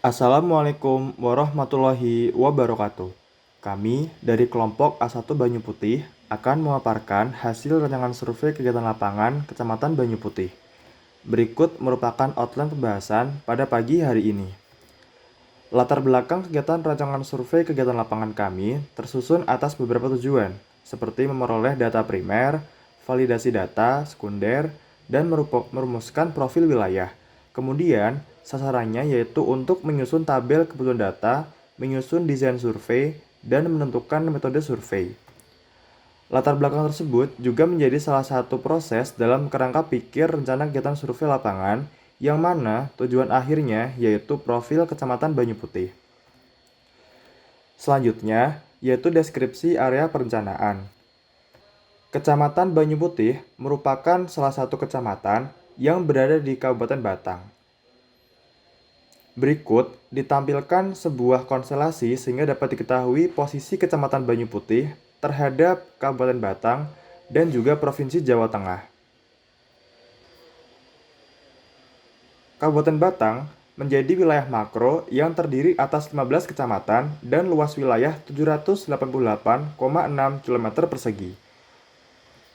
Assalamualaikum warahmatullahi wabarakatuh. Kami dari kelompok A1 Banyu Putih akan memaparkan hasil rancangan survei kegiatan lapangan Kecamatan Banyu Putih. Berikut merupakan outline pembahasan pada pagi hari ini. Latar belakang kegiatan rancangan survei kegiatan lapangan kami tersusun atas beberapa tujuan, seperti memperoleh data primer, validasi data sekunder, dan merumuskan profil wilayah. Kemudian, sasarannya yaitu untuk menyusun tabel kebutuhan data, menyusun desain survei, dan menentukan metode survei. Latar belakang tersebut juga menjadi salah satu proses dalam kerangka pikir rencana kegiatan survei lapangan, yang mana tujuan akhirnya yaitu profil Kecamatan Banyu Putih. Selanjutnya, yaitu deskripsi area perencanaan. Kecamatan Banyu Putih merupakan salah satu kecamatan yang berada di Kabupaten Batang. Berikut ditampilkan sebuah konstelasi sehingga dapat diketahui posisi Kecamatan Banyu Putih terhadap Kabupaten Batang dan juga Provinsi Jawa Tengah. Kabupaten Batang menjadi wilayah makro yang terdiri atas 15 kecamatan dan luas wilayah 788,6 km persegi.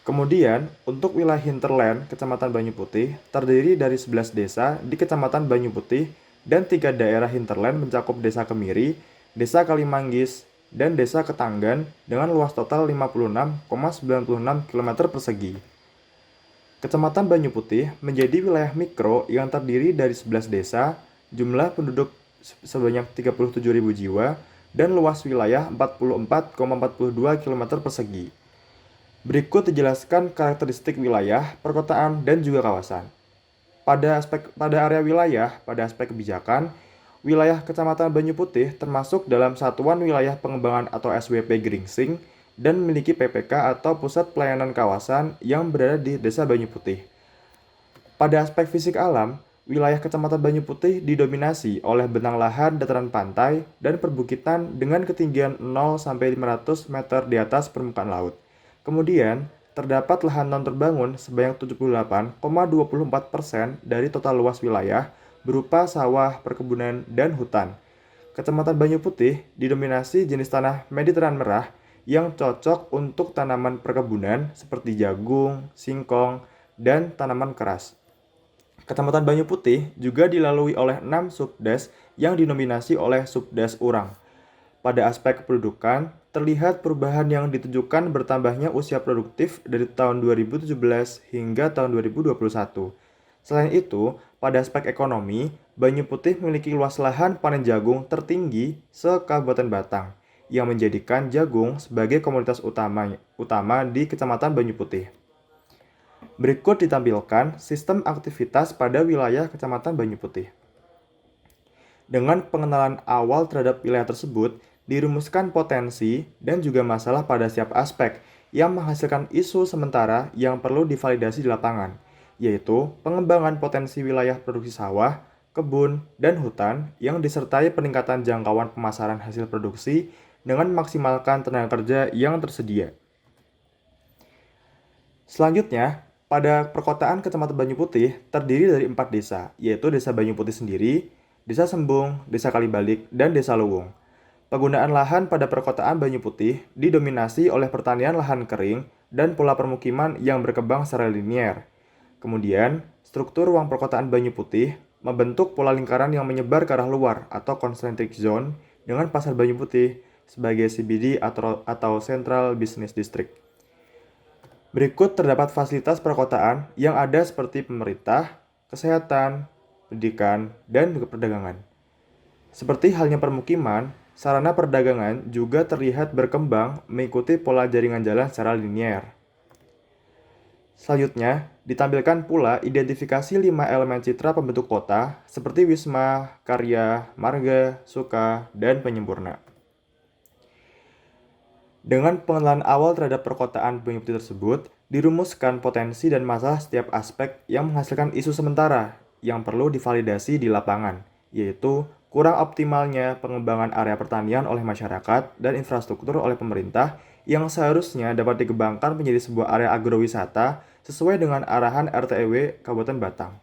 Kemudian, untuk wilayah hinterland Kecamatan Banyu Putih terdiri dari 11 desa di Kecamatan Banyu Putih dan 3 daerah hinterland mencakup Desa Kemiri, Desa Kalimanggis, dan Desa Ketanggan dengan luas total 56,96 km persegi. Kecamatan Banyu Putih menjadi wilayah mikro yang terdiri dari 11 desa, jumlah penduduk sebanyak 37.000 jiwa, dan luas wilayah 44,42 km persegi. Berikut dijelaskan karakteristik wilayah, perkotaan, dan juga kawasan. Pada area wilayah, pada aspek kebijakan, wilayah Kecamatan Banyu Putih termasuk dalam Satuan Wilayah Pengembangan atau SWP Gringsing dan memiliki PPK atau Pusat Pelayanan Kawasan yang berada di Desa Banyu Putih. Pada aspek fisik alam, wilayah Kecamatan Banyu Putih didominasi oleh bentang lahan dataran pantai dan perbukitan dengan ketinggian 0-500 meter di atas permukaan laut. Kemudian, terdapat lahan non-terbangun sebanyak 78,24% dari total luas wilayah berupa sawah, perkebunan, dan hutan. Kecamatan Banyu Putih didominasi jenis tanah Mediteran merah yang cocok untuk tanaman perkebunan seperti jagung, singkong, dan tanaman keras. Kecamatan Banyu Putih juga dilalui oleh 6 subdes yang dinominasi oleh subdes Urang. Pada aspek kependudukan, terlihat perubahan yang ditunjukkan bertambahnya usia produktif dari tahun 2017 hingga tahun 2021. Selain itu, pada aspek ekonomi, Banyu Putih memiliki luas lahan panen jagung tertinggi se-Kabupaten Batang, yang menjadikan jagung sebagai komoditas utama di Kecamatan Banyu Putih. Berikut ditampilkan sistem aktivitas pada wilayah Kecamatan Banyu Putih. Dengan pengenalan awal terhadap wilayah tersebut, dirumuskan potensi dan juga masalah pada setiap aspek yang menghasilkan isu sementara yang perlu divalidasi di lapangan, yaitu pengembangan potensi wilayah produksi sawah, kebun, dan hutan yang disertai peningkatan jangkauan pemasaran hasil produksi dengan maksimalkan tenaga kerja yang tersedia. Selanjutnya, pada perkotaan Kecamatan Banyu Putih terdiri dari 4 desa, yaitu Desa Banyu Putih sendiri, Desa Sembung, Desa Kalibalik, dan Desa Luwung. Penggunaan lahan pada perkotaan Banyu Putih didominasi oleh pertanian lahan kering dan pola permukiman yang berkembang secara linier. Kemudian, struktur ruang perkotaan Banyu Putih membentuk pola lingkaran yang menyebar ke arah luar atau concentric zone dengan Pasar Banyu Putih sebagai CBD atau Central Business District. Berikut terdapat fasilitas perkotaan yang ada seperti pemerintah, kesehatan, pendidikan, dan juga perdagangan. Seperti halnya permukiman, sarana perdagangan juga terlihat berkembang mengikuti pola jaringan jalan secara linier. Selanjutnya, ditampilkan pula identifikasi 5 elemen citra pembentuk kota seperti wisma, karya, marga, suka, dan penyempurna. Dengan pengenalan awal terhadap perkotaan Banyu Putih tersebut, dirumuskan potensi dan masalah setiap aspek yang menghasilkan isu sementara yang perlu divalidasi di lapangan, yaitu kurang optimalnya pengembangan area pertanian oleh masyarakat dan infrastruktur oleh pemerintah yang seharusnya dapat dikembangkan menjadi sebuah area agrowisata sesuai dengan arahan RT RW Kabupaten Batang.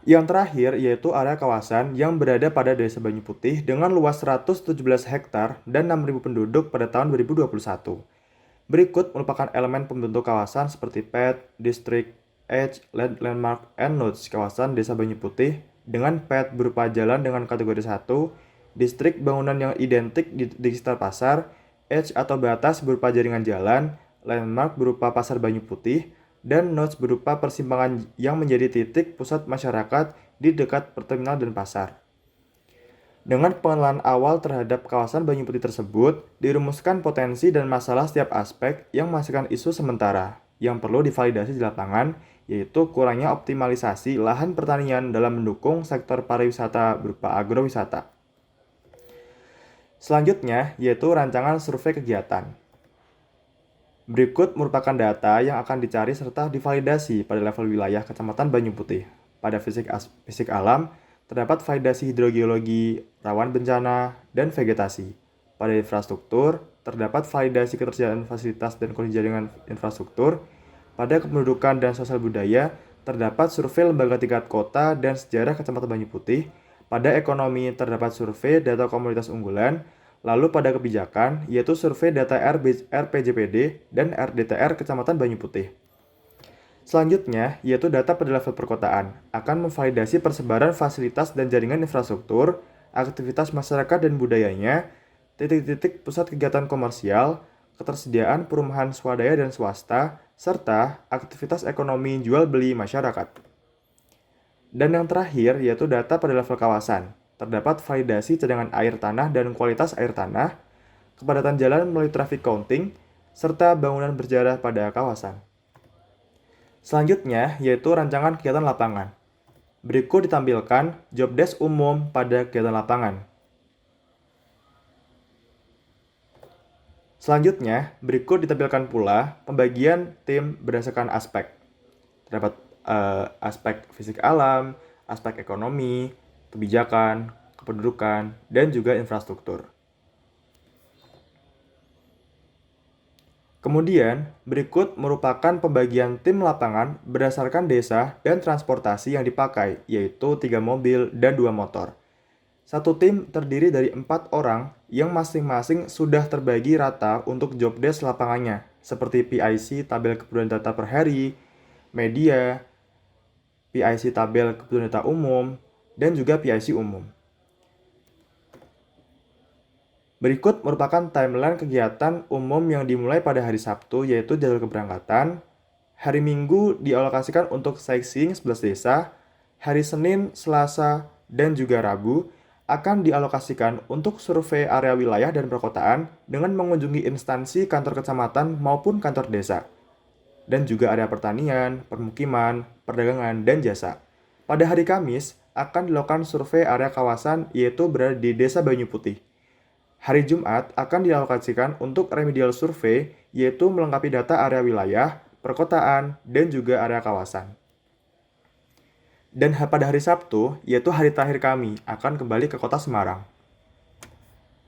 Yang terakhir yaitu area kawasan yang berada pada Desa Banyu Putih dengan luas 117 hektar dan 6.000 penduduk pada tahun 2021. Berikut merupakan elemen pembentuk kawasan seperti PET, District, Edge, Landmark, and Nodes kawasan Desa Banyu Putih dengan PET berupa jalan dengan kategori 1, District bangunan yang identik di sekitar pasar, Edge atau batas berupa jaringan jalan, Landmark berupa pasar Banyu Putih, dan Nodes berupa persimpangan yang menjadi titik pusat masyarakat di dekat terminal dan pasar. Dengan pengenalan awal terhadap kawasan Banyu Putih tersebut, dirumuskan potensi dan masalah setiap aspek yang menghasilkan isu sementara yang perlu divalidasi di lapangan, yaitu kurangnya optimalisasi lahan pertanian dalam mendukung sektor pariwisata berupa agrowisata. Selanjutnya, yaitu rancangan survei kegiatan. Berikut merupakan data yang akan dicari serta divalidasi pada level wilayah Kecamatan Banyu Putih. Pada fisik alam, terdapat validasi hidrogeologi, rawan bencana, dan vegetasi. Pada infrastruktur, terdapat validasi ketersediaan fasilitas dan kondisi jaringan infrastruktur. Pada kependudukan dan sosial budaya, terdapat survei lembaga tingkat kota dan sejarah Kecamatan Banyu Putih. Pada ekonomi, terdapat survei data komunitas unggulan. Lalu pada kebijakan, yaitu survei data RPJPD dan RDTR Kecamatan Banyu Putih. Selanjutnya, yaitu data pada level perkotaan, akan memvalidasi persebaran fasilitas dan jaringan infrastruktur, aktivitas masyarakat dan budayanya, titik-titik pusat kegiatan komersial, ketersediaan perumahan swadaya dan swasta, serta aktivitas ekonomi jual beli masyarakat. Dan yang terakhir, yaitu data pada level kawasan. Terdapat validasi cadangan air tanah dan kualitas air tanah, kepadatan jalan melalui traffic counting, serta bangunan bersejarah pada kawasan. Selanjutnya, yaitu rancangan kegiatan lapangan. Berikut ditampilkan job desk umum pada kegiatan lapangan. Selanjutnya, berikut ditampilkan pula pembagian tim berdasarkan aspek. Terdapat aspek fisik alam, aspek ekonomi, kebijakan, kependudukan, dan juga infrastruktur. Kemudian, berikut merupakan pembagian tim lapangan berdasarkan desa dan transportasi yang dipakai, yaitu 3 mobil dan 2 motor. Satu tim terdiri dari 4 orang yang masing-masing sudah terbagi rata untuk job desk lapangannya, seperti PIC tabel kebutuhan data per hari, media, PIC tabel kebutuhan data umum, dan juga PIC umum. Berikut merupakan timeline kegiatan umum yang dimulai pada hari Sabtu, yaitu jadwal keberangkatan. Hari Minggu dialokasikan untuk sightseeing 11 desa. Hari Senin, Selasa, dan juga Rabu akan dialokasikan untuk survei area wilayah dan perkotaan dengan mengunjungi instansi kantor kecamatan maupun kantor desa. Dan juga area pertanian, permukiman, perdagangan, dan jasa. Pada hari Kamis akan dilakukan survei area kawasan yaitu berada di Desa Banyu Putih. Hari Jumat akan dialokasikan untuk remedial survei, yaitu melengkapi data area wilayah, perkotaan, dan juga area kawasan. Dan pada hari Sabtu, yaitu hari terakhir kami, akan kembali ke kota Semarang.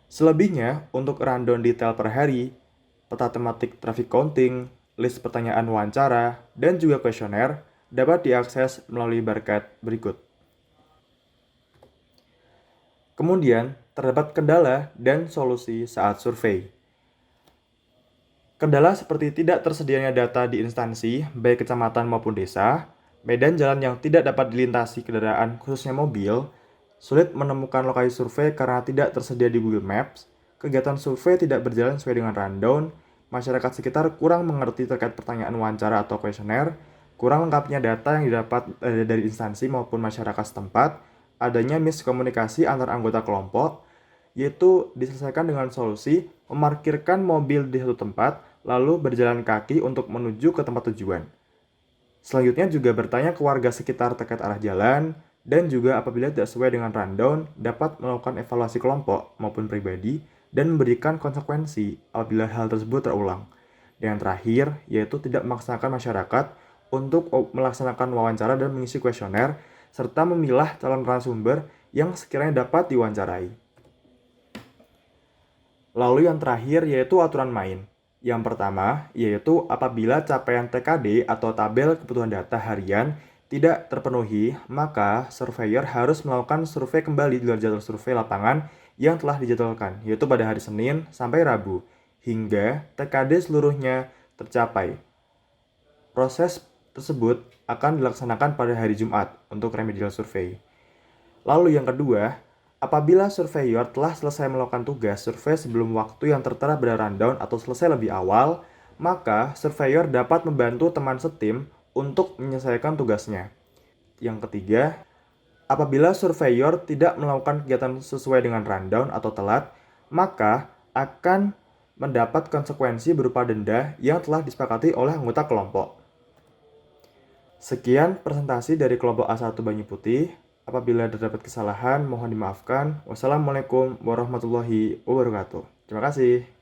Selebihnya, untuk rundown detail per hari, peta tematik traffic counting, list pertanyaan wawancara, dan juga kuesioner dapat diakses melalui barcode berikut. Kemudian, terdapat kendala dan solusi saat survei. Kendala seperti tidak tersedianya data di instansi, baik kecamatan maupun desa, medan jalan yang tidak dapat dilintasi kendaraan khususnya mobil, sulit menemukan lokasi survei karena tidak tersedia di Google Maps, kegiatan survei tidak berjalan sesuai dengan rundown, masyarakat sekitar kurang mengerti terkait pertanyaan wawancara atau kuesioner, kurang lengkapnya data yang didapat dari instansi maupun masyarakat setempat, adanya miskomunikasi antar anggota kelompok, yaitu diselesaikan dengan solusi memarkirkan mobil di satu tempat, lalu berjalan kaki untuk menuju ke tempat tujuan. Selanjutnya juga bertanya ke warga sekitar terkait arah jalan, dan juga apabila tidak sesuai dengan rundown, dapat melakukan evaluasi kelompok maupun pribadi, dan memberikan konsekuensi apabila hal tersebut terulang. Dan yang terakhir, yaitu tidak memaksakan masyarakat untuk melaksanakan wawancara dan mengisi kuesioner, serta memilah calon narasumber yang sekiranya dapat diwawancarai. Lalu yang terakhir yaitu aturan main. Yang pertama yaitu apabila capaian TKD atau tabel kebutuhan data harian tidak terpenuhi, maka surveyor harus melakukan survei kembali di luar jadwal survei lapangan yang telah dijadwalkan, yaitu pada hari Senin sampai Rabu, hingga TKD seluruhnya tercapai. Proses tersebut akan dilaksanakan pada hari Jumat untuk remedial survei. Lalu yang kedua, apabila surveyor telah selesai melakukan tugas survei sebelum waktu yang tertera pada rundown atau selesai lebih awal, maka surveyor dapat membantu teman setim untuk menyelesaikan tugasnya. Yang ketiga, apabila surveyor tidak melakukan kegiatan sesuai dengan rundown atau telat, maka akan mendapat konsekuensi berupa denda yang telah disepakati oleh anggota kelompok. Sekian presentasi dari kelompok A1 Banyu Putih. Apabila terdapat kesalahan, mohon dimaafkan. Wassalamualaikum warahmatullahi wabarakatuh. Terima kasih.